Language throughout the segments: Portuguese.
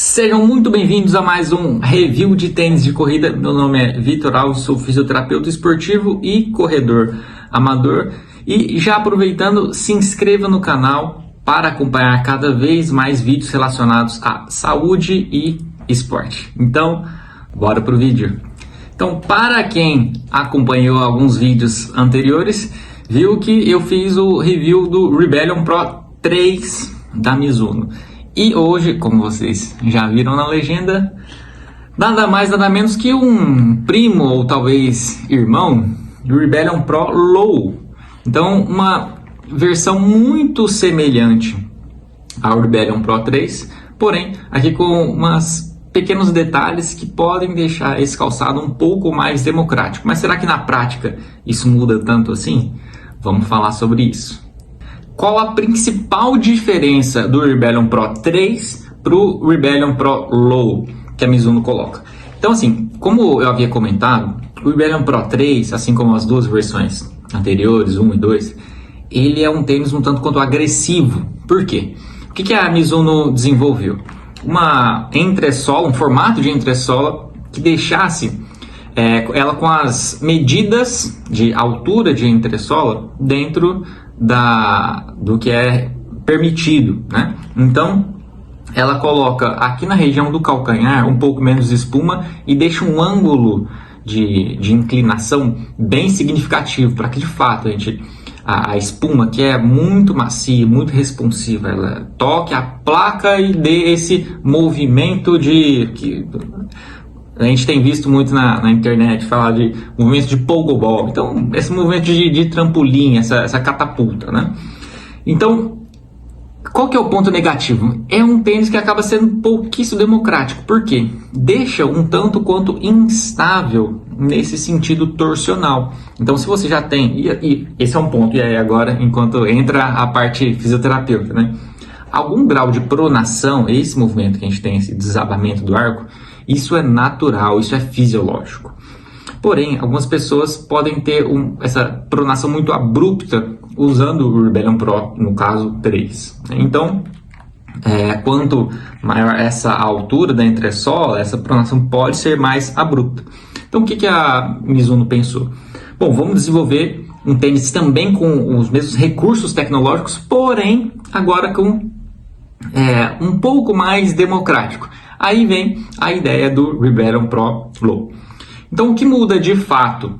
Sejam muito bem-vindos a mais um review de tênis de corrida. Meu nome é Vitor Alves, sou fisioterapeuta esportivo e corredor amador. E já aproveitando, se inscreva no canal para acompanhar cada vez mais vídeos relacionados à saúde e esporte. Então, bora pro vídeo. Então, para quem acompanhou alguns vídeos anteriores, viu que eu fiz o review do Rebellion Pro 3 da Mizuno. E hoje, como vocês já viram na legenda, nada mais nada menos que um primo ou talvez irmão do Rebellion Pro Low. Então, uma versão muito semelhante ao Rebellion Pro 3, porém aqui com umas pequenos detalhes que podem deixar esse calçado um pouco mais democrático. Mas será que na prática isso muda tanto assim? Vamos falar sobre isso. Qual a principal diferença do Rebellion Pro 3 para o Rebellion Pro Low que a Mizuno coloca? Então, assim, como eu havia comentado, o Rebellion Pro 3, assim como as duas versões anteriores, 1 e 2, ele é um tênis um tanto quanto agressivo. Por quê? O que a Mizuno desenvolveu? Uma entressola, um formato de entressola que deixasse ela com as medidas de altura de entressola dentro do que é permitido, né? Então, ela coloca aqui na região do calcanhar um pouco menos de espuma e deixa um ângulo de inclinação bem significativo para que de fato a espuma, que é muito macia, muito responsiva, ela toque a placa e dê esse movimento que a gente tem visto muito na internet falar de movimento de pogobol. Então, esse movimento de trampolim, essa catapulta, né? Então, qual que é o ponto negativo? É um tênis que acaba sendo pouquíssimo democrático. Por quê? Deixa um tanto quanto instável nesse sentido torsional. Então, se você já tem... E esse é um ponto, e aí agora, enquanto entra a parte fisioterapeuta, né? Algum grau de pronação, esse movimento que a gente tem, esse desabamento do arco, isso é natural, isso é fisiológico. Porém, algumas pessoas podem ter essa pronação muito abrupta usando o Rebellion Pro, no caso 3. Então, quanto maior essa altura da entressola, essa pronação pode ser mais abrupta. Então, o que a Mizuno pensou? Bom, vamos desenvolver um tênis também com os mesmos recursos tecnológicos, porém, agora com um pouco mais democrático. Aí vem a ideia do Rebellion Pro Low. Então, o que muda de fato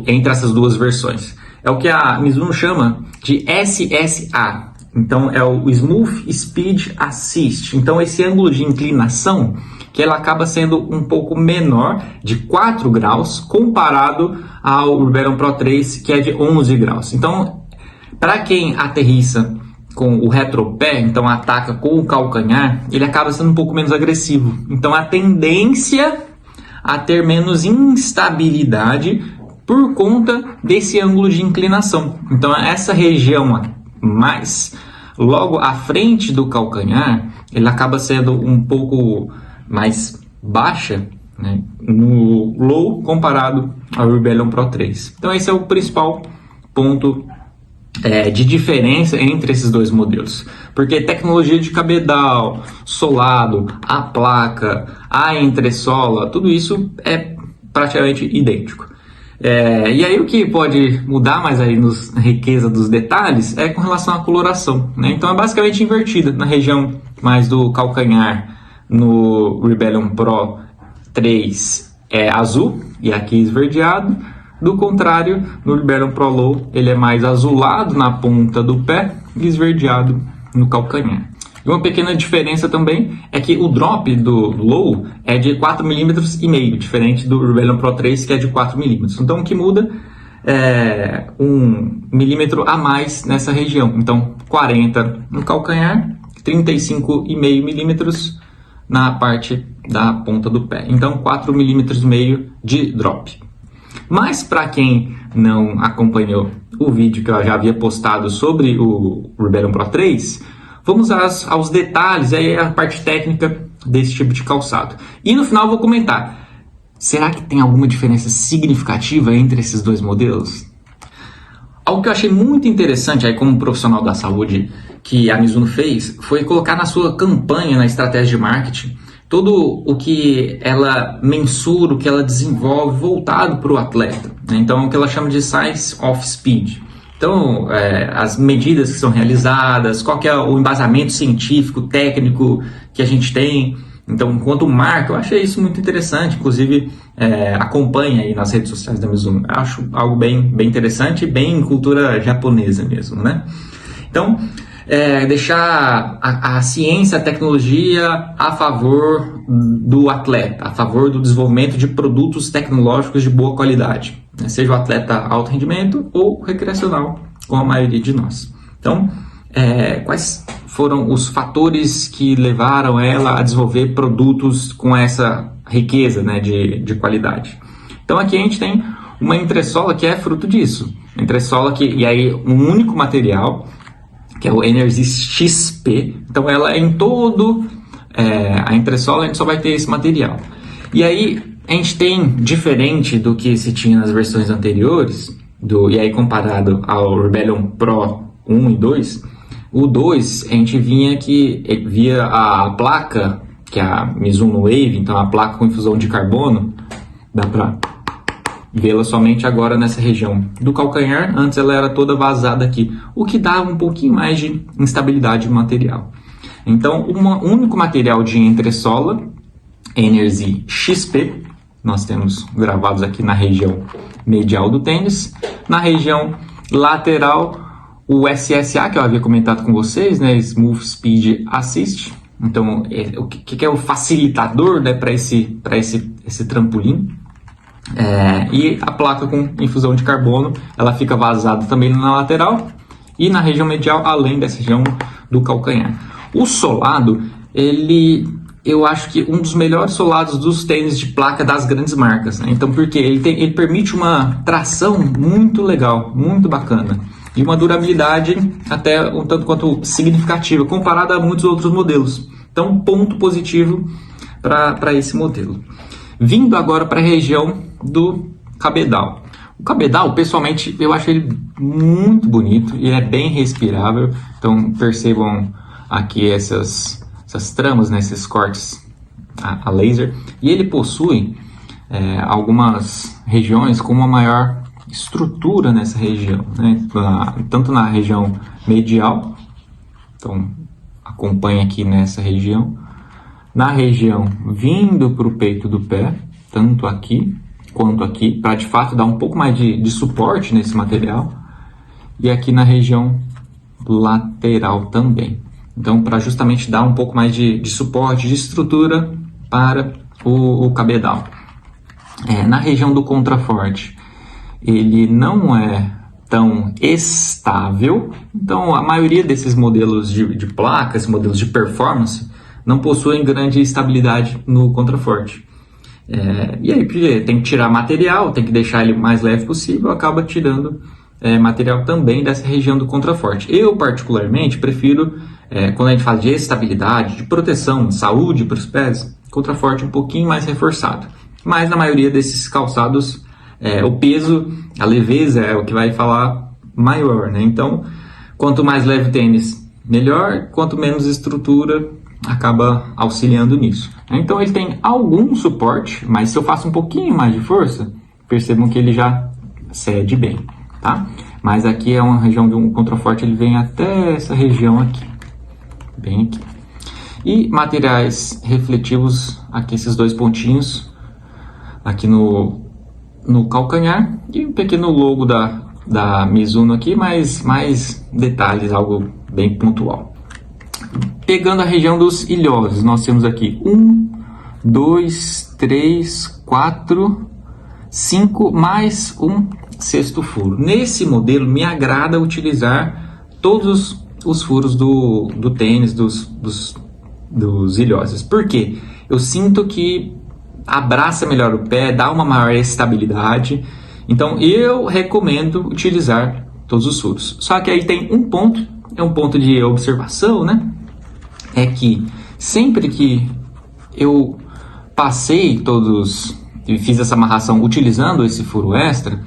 entre essas duas versões? É o que a Mizuno chama de SSA. Então, é o Smooth Speed Assist. Então, esse ângulo de inclinação, que ela acaba sendo um pouco menor, de 4 graus, comparado ao Rebellion Pro 3, que é de 11 graus. Então, para quem aterrissa com o retropé, então ataca com o calcanhar, ele acaba sendo um pouco menos agressivo. Então a tendência a ter menos instabilidade por conta desse ângulo de inclinação. Então essa região mais logo à frente do calcanhar, ele acaba sendo um pouco mais baixa, né, no low comparado ao Rebellion Pro 3. Então esse é o principal ponto de diferença entre esses dois modelos, porque tecnologia de cabedal, solado, a placa, a entressola, tudo isso é praticamente idêntico. E aí o que pode mudar mais aí na riqueza dos detalhes é com relação à coloração, né? Então é basicamente invertida na região mais do calcanhar. No Rebellion Pro 3 é azul e aqui esverdeado. Do contrário, no Rebellion Pro Low, ele é mais azulado na ponta do pé e esverdeado no calcanhar. E uma pequena diferença também é que o drop do Low é de 4,5 mm, diferente do Rebellion Pro 3, que é de 4 mm. Então, o que muda é 1 milímetro a mais nessa região. Então, 40 no calcanhar, 35,5 milímetros na parte da ponta do pé. Então, 4,5 milímetros de drop. Mas para quem não acompanhou o vídeo que eu já havia postado sobre o Rebellion Pro 3, vamos aos detalhes, aí a parte técnica desse tipo de calçado. E no final eu vou comentar, será que tem alguma diferença significativa entre esses dois modelos? Algo que eu achei muito interessante aí como profissional da saúde que a Mizuno fez foi colocar na sua campanha, na estratégia de marketing, todo o que ela mensura, o que ela desenvolve voltado para o atleta, né? Então, o que ela chama de Science of Speed. Então, as medidas que são realizadas, qual que é o embasamento científico, técnico que a gente tem. Então, enquanto marca, eu achei isso muito interessante. Inclusive, acompanha aí nas redes sociais da Mizuno. Eu acho algo bem interessante, bem cultura japonesa mesmo, né? Então, deixar a ciência, a tecnologia a favor do atleta, a favor do desenvolvimento de produtos tecnológicos de boa qualidade, né? Seja o atleta alto rendimento ou recreacional, como a maioria de nós. Então, quais foram os fatores que levaram ela a desenvolver produtos com essa riqueza, né, de qualidade? Então, aqui a gente tem uma entressola que é fruto disso. Entressola e aí um único material, que é o Energy XP. Então ela é em todo a entressola, a gente só vai ter esse material. E aí a gente tem, diferente do que se tinha nas versões anteriores, e aí comparado ao Rebellion Pro 1 e 2, o 2 a gente via a placa, que é a Mizuno Wave, então a placa com infusão de carbono, dá para vê-la somente agora nessa região do calcanhar. Antes ela era toda vazada aqui, o que dá um pouquinho mais de instabilidade no material. Então, um único material de entressola, Energy XP, nós temos gravados aqui na região medial do tênis. Na região lateral, o SSA, que eu havia comentado com vocês, né, Smooth Speed Assist. Então, o que é o facilitador, né, para esse trampolim. E a placa com infusão de carbono, ela fica vazada também na lateral e na região medial, além dessa região do calcanhar. O solado, eu acho que um dos melhores solados dos tênis de placa das grandes marcas, né? Então, porque ele permite uma tração muito legal, muito bacana, e uma durabilidade até um tanto quanto significativa, comparada a muitos outros modelos. Então, ponto positivo para esse modelo. Vindo agora para a região do cabedal. O cabedal, pessoalmente, eu acho ele muito bonito e é bem respirável. Então, percebam aqui essas tramas, né, esses cortes a laser. E ele possui algumas regiões com uma maior estrutura nessa região, né? Tanto na região medial, então acompanha aqui nessa região, na região vindo para o peito do pé, tanto aqui quanto aqui, para de fato dar um pouco mais de suporte nesse material, e aqui na região lateral também. Então, para justamente dar um pouco mais de suporte, de estrutura para o cabedal. Na região do contraforte, ele não é tão estável, então a maioria desses modelos de placas, modelos de performance, não possuem grande estabilidade no contraforte. E aí, porque tem que tirar material, tem que deixar ele o mais leve possível, acaba tirando material também dessa região do contraforte. Eu, particularmente, prefiro, quando a gente fala de estabilidade, de proteção, de saúde para os pés, contraforte um pouquinho mais reforçado. Mas na maioria desses calçados, o peso, a leveza é o que vai falar maior, né? Então, quanto mais leve o tênis, melhor, quanto menos estrutura, acaba auxiliando nisso. Então ele tem algum suporte, mas se eu faço um pouquinho mais de força, percebam que ele já cede bem, tá? Mas aqui é uma região de um contraforte, ele vem até essa região aqui, bem aqui. E materiais refletivos, aqui esses dois pontinhos, aqui no calcanhar, e um pequeno logo da Mizuno aqui, mas mais detalhes, algo bem pontual. Pegando a região dos ilhosos, nós temos aqui 1, 2, 3, 4, 5, mais um sexto furo. Nesse modelo, me agrada utilizar todos os furos do tênis, dos ilhosos. Por quê? Eu sinto que abraça melhor o pé, dá uma maior estabilidade. Então, eu recomendo utilizar todos os furos. Só que aí tem um ponto, é um ponto de observação, né? É que sempre que eu passei todos e fiz essa amarração utilizando esse furo extra,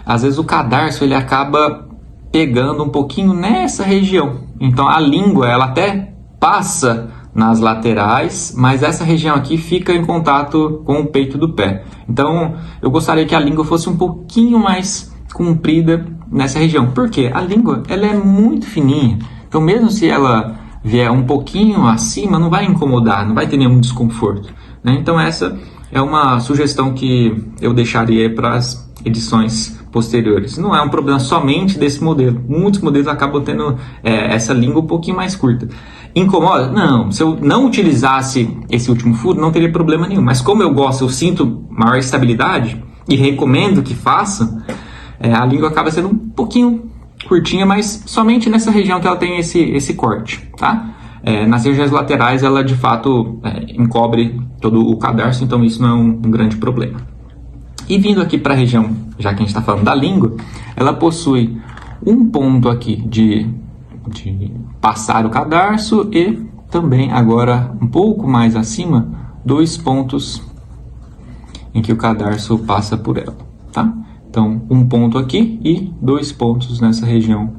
às vezes o cadarço ele acaba pegando um pouquinho nessa região. Então a língua ela até passa nas laterais, mas essa região aqui fica em contato com o peito do pé. Então eu gostaria que a língua fosse um pouquinho mais comprida nessa região. Por quê? A língua ela é muito fininha. Então mesmo se ela vier um pouquinho acima, não vai incomodar, não vai ter nenhum desconforto, né? Então essa é uma sugestão que eu deixaria para as edições posteriores. Não é um problema somente desse modelo. Muitos modelos acabam tendo essa língua um pouquinho mais curta. Incomoda? Não. Se eu não utilizasse esse último furo, não teria problema nenhum. Mas como eu gosto, eu sinto maior estabilidade e recomendo que faça, a língua acaba sendo um pouquinho curtinha, mas somente nessa região que ela tem esse corte, tá? Nas regiões laterais ela de fato encobre todo o cadarço, então isso não é um grande problema. E vindo aqui para a região, já que a gente está falando da língua, ela possui um ponto aqui de passar o cadarço e também agora um pouco mais acima, 2 pontos em que o cadarço passa por ela, tá? Então um ponto aqui e 2 pontos nessa região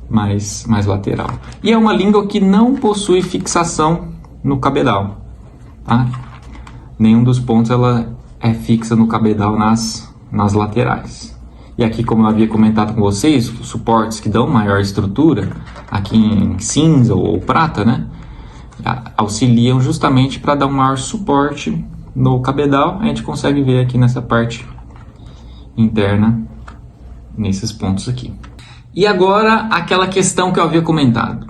mais lateral. E é uma língua que não possui fixação no cabedal, tá? Nenhum dos pontos ela é fixa no cabedal nas laterais. E aqui, como eu havia comentado com vocês, os suportes que dão maior estrutura, aqui em cinza ou prata, né, auxiliam justamente para dar um maior suporte no cabedal. A gente consegue ver aqui nessa parte interna, nesses pontos aqui. E agora, aquela questão que eu havia comentado.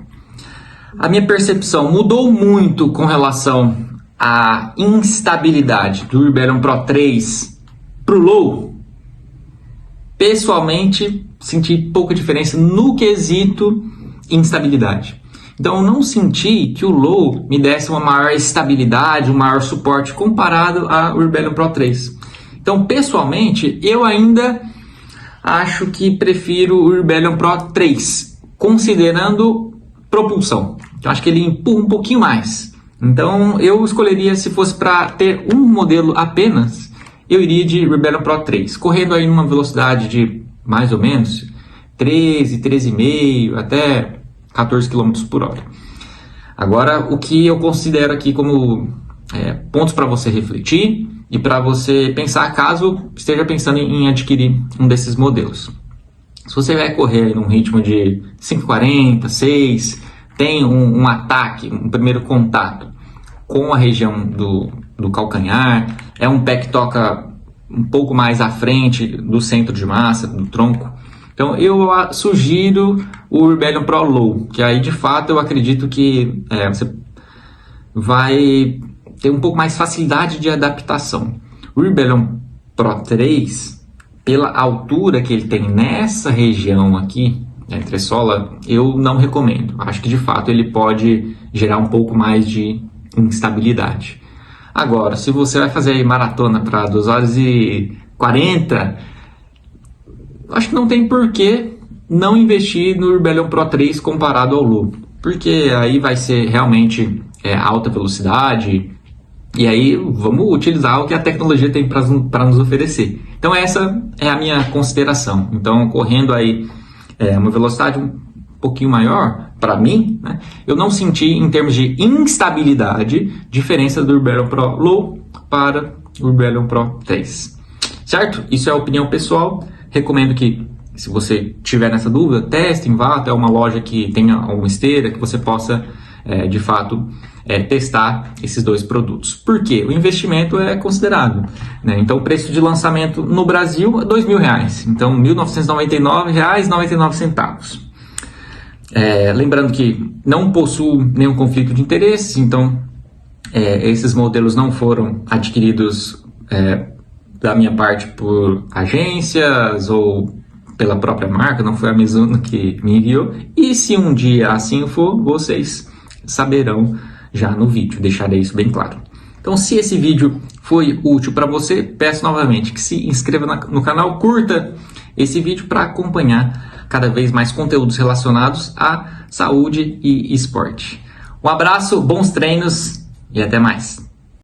A minha percepção mudou muito com relação à instabilidade do Urbelion Pro 3 para o Low. Pessoalmente, senti pouca diferença no quesito instabilidade. Então, eu não senti que o Low me desse uma maior estabilidade, um maior suporte comparado ao Urbelion Pro 3. Então, pessoalmente, eu ainda acho que prefiro o Urbelion Pro 3, considerando propulsão. Eu acho que ele empurra um pouquinho mais. Então, eu escolheria, se fosse para ter um modelo apenas, eu iria de Urbelion Pro 3, correndo aí numa velocidade de mais ou menos 13, 13,5 até 14 km por hora. Agora, o que eu considero aqui como pontos para você refletir e para você pensar caso esteja pensando em adquirir um desses modelos. Se você vai correr num ritmo de 5,40, 6, tem um ataque, um primeiro contato com a região do calcanhar, é um pé que toca um pouco mais à frente do centro de massa, do tronco. Então eu sugiro o Urbelion Pro Low, que aí de fato eu acredito que você vai ter um pouco mais facilidade de adaptação. O Urbelion Pro 3, pela altura que ele tem nessa região aqui, a entressola, eu não recomendo. Acho que de fato ele pode gerar um pouco mais de instabilidade. Agora, se você vai fazer aí maratona para 2h40, acho que não tem porquê não investir no Urbelion Pro 3 comparado ao Low, porque aí vai ser realmente alta velocidade, e aí vamos utilizar o que a tecnologia tem para nos oferecer. Então essa é a minha consideração. Então, correndo aí uma velocidade um pouquinho maior, para mim, né, eu não senti, em termos de instabilidade, diferença do Urbelion Pro Low para o Urbelion Pro 3. Certo? Isso é a opinião pessoal. Recomendo que, se você tiver nessa dúvida, testem, vá até uma loja que tenha alguma esteira, que você possa, de fato, testar esses dois produtos. Por quê? O investimento é considerável, né? Então, o preço de lançamento no Brasil é R$2.000. Então, R$ 1.999,99. Lembrando que não possuo nenhum conflito de interesses, então esses modelos não foram adquiridos da minha parte por agências ou pela própria marca, não foi a Mizuno que me enviou. E se um dia assim for, vocês saberão já no vídeo, deixarei isso bem claro. Então, se esse vídeo foi útil para você, peço novamente que se inscreva no canal, curta esse vídeo para acompanhar cada vez mais conteúdos relacionados à saúde e esporte. Um abraço, bons treinos e até mais!